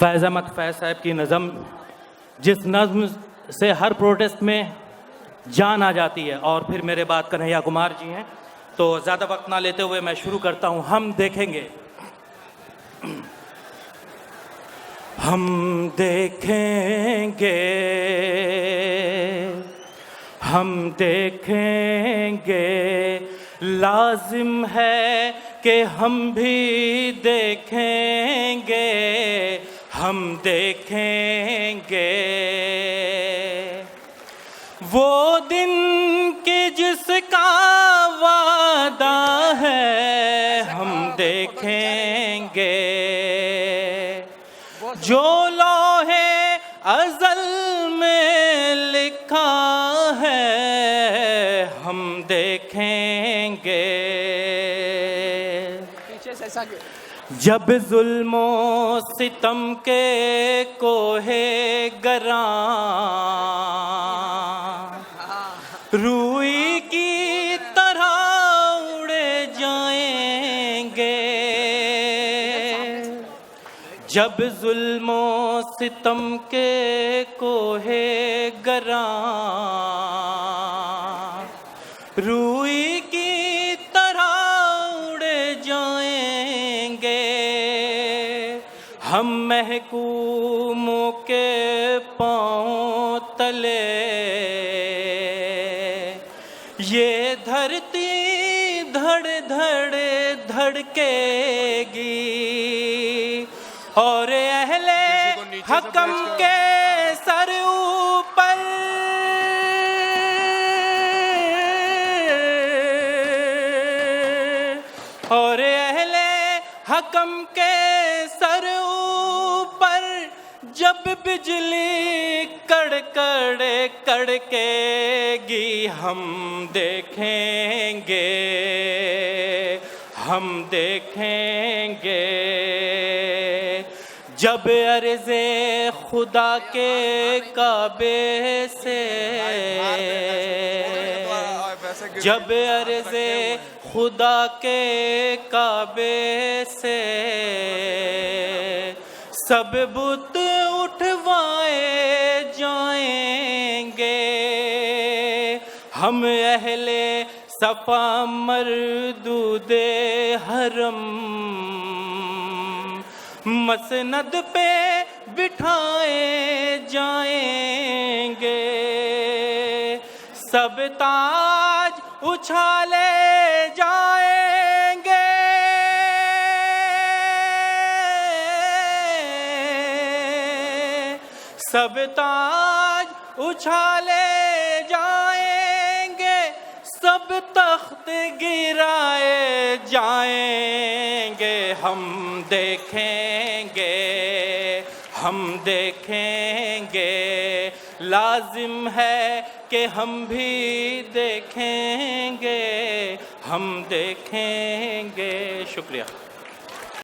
फैज़ अहमद फैज़ साहब की नज़म, जिस नज़्म से हर प्रोटेस्ट में जान आ जाती है। और फिर मेरे बाद कन्हैया कुमार जी हैं, तो ज़्यादा वक्त ना लेते हुए मैं शुरू करता हूँ। हम देखेंगे, हम देखेंगे, हम देखेंगे, लाजिम है कि हम भी देखेंगे, हम देखेंगे वो दिन कि जिसका वादा है, हम देखेंगे जो लोहे अज़ल में लिखा है, हम देखेंगे जब जुल्मो सितम के कोहे गरां रूई की तरह उड़े जाएंगे, जब जुल्मो सितम के कोहे गरां रूई की तरह उड़े जाएंगे, हम महकूमों के पांव तले ये धरती धड़ धड़ धड़केगी, और अहले हकम के सर ऊपर और अहले हकम के सर ऊपर जब बिजली कड़कड़े कड़केगी, हम देखेंगे, हम देखेंगे जब अर्ज़े खुदा के काबे से, जब अर्ज़े खुदा के काबे से सब बुत उठवाए जाएंगे, हम अहले सफा मरदूदे हरम मसनद पे बिठाए जाएंगे, सब ताज उछाले जाएंगे, सब ताज उछाले जाएंगे, सब तख्त गिराए जाएंगे, हम देखेंगे, हम देखेंगे, लाजिम है कि हम भी देखेंगे, हम देखेंगे। शुक्रिया।